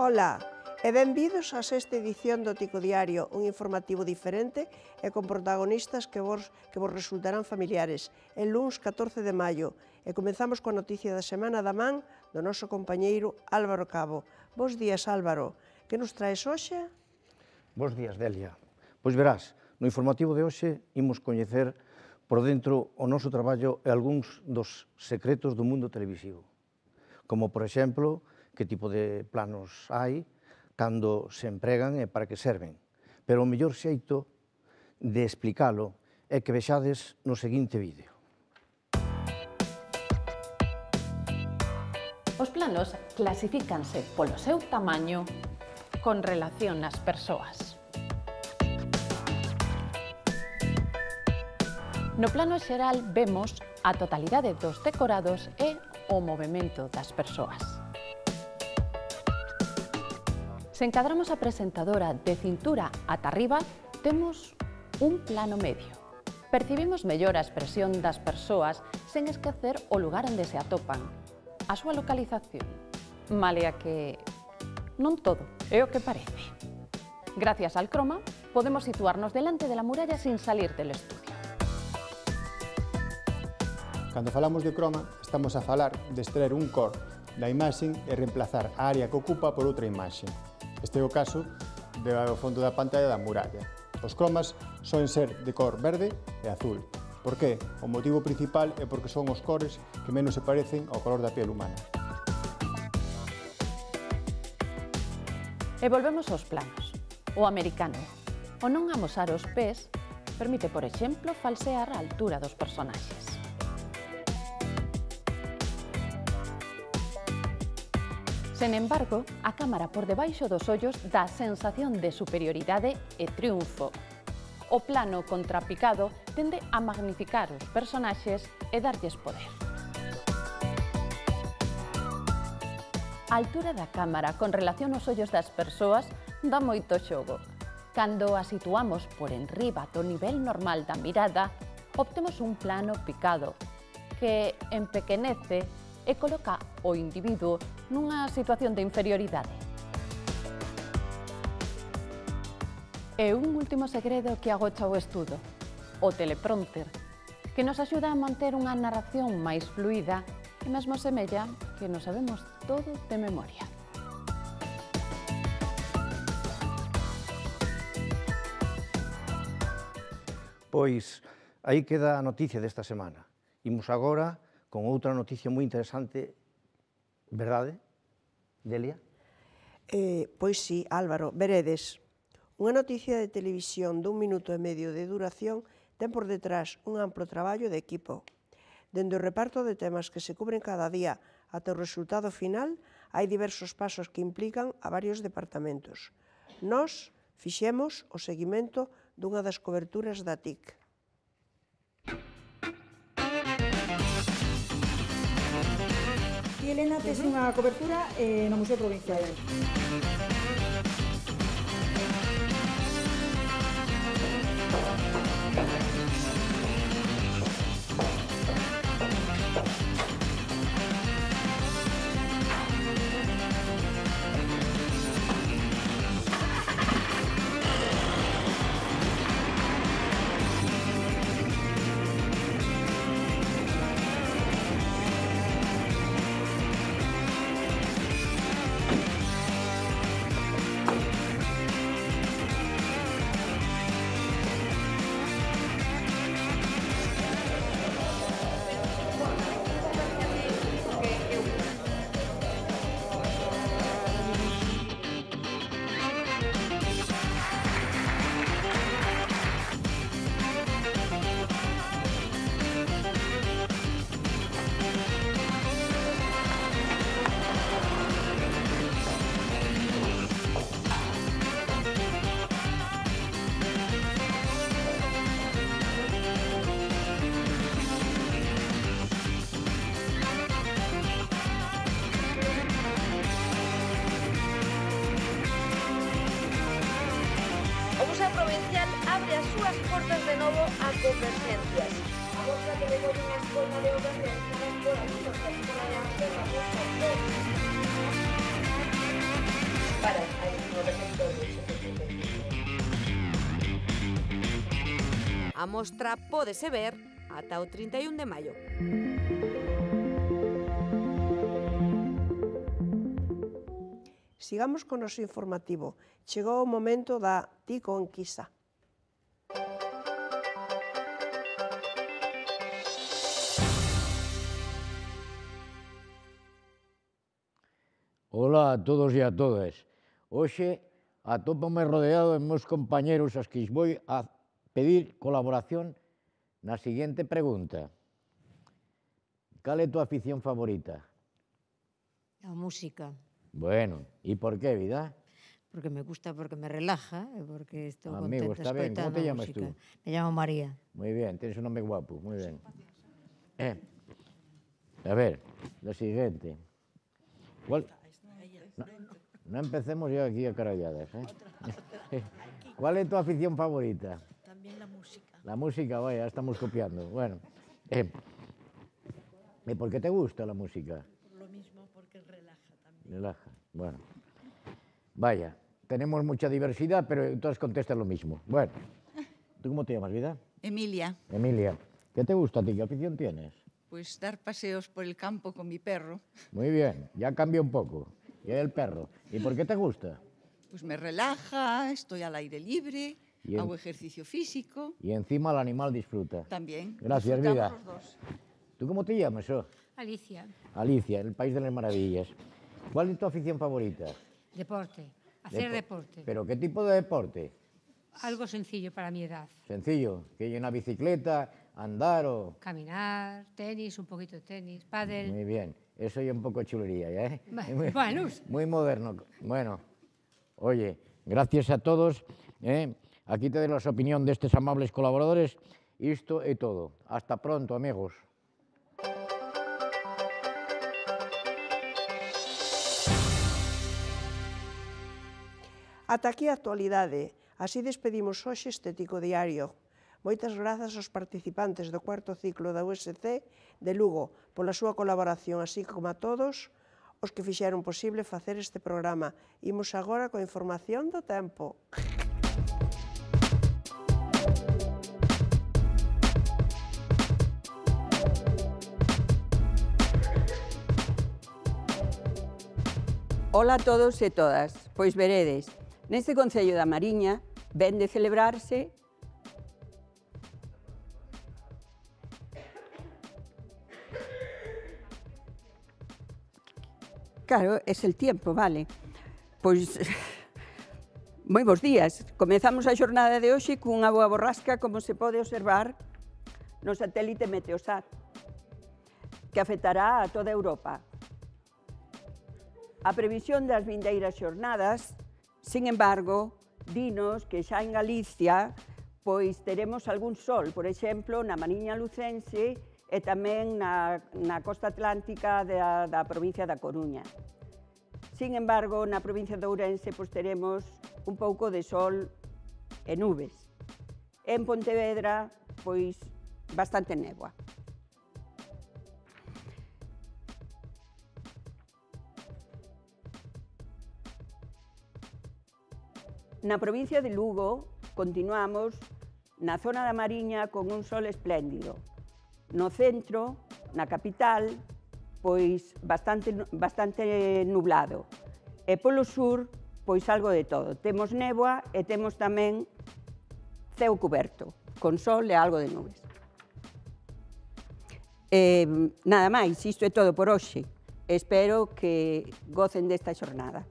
Ola, e benvidos a sexta edición do Tico Diario, un informativo diferente e con protagonistas que vos resultarán familiares. El luns 14 de maio, e comenzamos coa noticia da semana da man do noso compañeiro Álvaro Cabo. Bos días, Álvaro. Que nos traes hoxe? Bos días, Delia. Pois verás, no informativo de hoxe imos coñecer por dentro o noso traballo e algúns dos secretos do mundo televisivo. Como, por exemplo, que tipo de planos hai, cando se empregan e para que serven. Pero o mellor xeito de explicalo é que vexades no seguinte vídeo. Os planos clasifícanse polo seu tamaño con relación ás persoas. No plano xeral vemos a totalidade dos decorados e o movimento das persoas. Se encadramos a presentadora de cintura ata arriba, temos un plano medio. Percibimos mellor a expresión das persoas sen esquecer o lugar onde se atopan, a súa localización, malea que non todo é o que parece. Gracias al croma, podemos situarnos delante de la muralla sin salir del estudio. Cando falamos de croma, estamos a falar de extraer un cor da imaxe e reemplazar a área que ocupa por outra imaxe. Este é o caso do fondo da pantalla da muralla. Os cromas soen ser de cor verde e azul. Por qué? O motivo principal é porque son os cores que menos se parecen ao color da piel humana. E volvemos aos planos. O americano, o non amosar os pés, permite, por exemplo, falsear a altura dos personaxes. Sen embargo, a cámara por debaixo dos ollos dá sensación de superioridade e triunfo. O plano contrapicado tende a magnificar os personaxes e darlles poder. A altura da cámara con relación aos ollos das persoas dá moito xogo. Cando a situamos por enriba do nivel normal da mirada, obtemos un plano picado, que empequenece e coloca o individuo nunha situación de inferioridade. E un último segredo que agocha o estudo, o teleprompter, que nos axuda a manter unha narración máis fluida e mesmo semella que nos sabemos todo de memoria. Pois aí queda a noticia desta semana. Imos agora con outra noticia moi interesante, verdade, Delia? Pois sí, Álvaro, veredes. Unha noticia de televisión dun minuto e medio de duración ten por detrás un amplo traballo de equipo. Dende o reparto de temas que se cubren cada día ata o resultado final, hai diversos pasos que implican a varios departamentos. Nós fixemos o seguimento dunha das coberturas da TIC. E Elena, tes unha cobertura no Museo Provincial. abre as súas portas de novo a Convergencias. A bolsa que recolle unha escola de obras de por a escola de arte da Bolsa. A mostra pódese ver ata o 31 de maio. Sigamos con o noso informativo. Chegou o momento da Ti Conquisa. Ola a todos e a todas. Hoxe atópome rodeado de meus compañeros aos que vou a pedir colaboración na seguinte pregunta. Cal é a túa afición favorita? A música. Bueno, e por qué, vida? Porque me gusta, porque me relaja e porque estou Amigo, contenta está ben. Como escoitando te a llamas música. tú? Me llamo María. Moi ben, tens un nome guapo, moi ben. A ver, lo siguiente. ¿Cuál? No empecemos ya aquí a caralladas, ¿eh? ¿Cuál es tu afición favorita? También la música. La música, vaya, estamos copiando. Bueno, ¿y por qué te gusta la música? Por lo mismo, porque relaja también. Relaja, bueno. Vaya, tenemos mucha diversidad, pero todas contestan lo mismo. Bueno, ¿tú cómo te llamas, vida? Emilia, Emilia. ¿Qué te gusta a ti? ¿Qué afición tienes? pues dar paseos por el campo con mi perro, Muy bien, ya cambia un poco. Y el perro. ¿Y por qué te gusta? pues me relaja, estoy al aire libre, Y en- hago ejercicio físico, Y encima el animal disfruta. también. Gracias, Disfrutamos vida. los dos. ¿Tú cómo te llamas, oh? Alicia, Alicia, el país de las maravillas. ¿Cuál es tu afición favorita? deporte, hacer deporte. ¿Pero qué tipo de deporte? Algo sencillo para mi edad. Sencillo, que hay una bicicleta, andar o... Caminar, tenis, un poquito de tenis, pádel. Muy bien, eso ya un poco chulería, ¿eh? Bueno. Muy moderno. Bueno, oye, gracias a todos. Aquí te doy la opinión de estos amables colaboradores. Isto é todo. Hasta pronto, amigos. Ata aquí a actualidade. Así despedimos hoxe este Tico Diario. Moitas grazas aos participantes do cuarto ciclo da USC de Lugo pola súa colaboración, así como a todos os que fixeron posible facer este programa. Imos agora coa información do tempo. Ola a todos e todas. Pois veredes, neste Concello da Mariña ven de celebrarse Claro, es el tiempo, vale. Pois, moi bons días. Comezamos a xornada de hoxe cunha boa borrasca, como se pode observar no satélite Meteosat, que afectará a toda Europa. A previsión das vindeiras xornadas, sin embargo, dinos que xa en Galicia pois teremos algún sol, por exemplo, na Mariña Lucense e tamén na costa atlántica da provincia da Coruña. Sin embargo, na provincia de Ourense pois teremos un pouco de sol e nubes. En Pontevedra, pois, bastante néboa. Na provincia de Lugo, continuamos na zona da Mariña con un sol espléndido. No centro, na capital, pois bastante nublado. E polo sur, pois algo de todo. Temos néboa e temos tamén ceo cuberto, con sol e algo de nubes. Nada máis, isto é todo por hoxe. Espero que gocen desta xornada.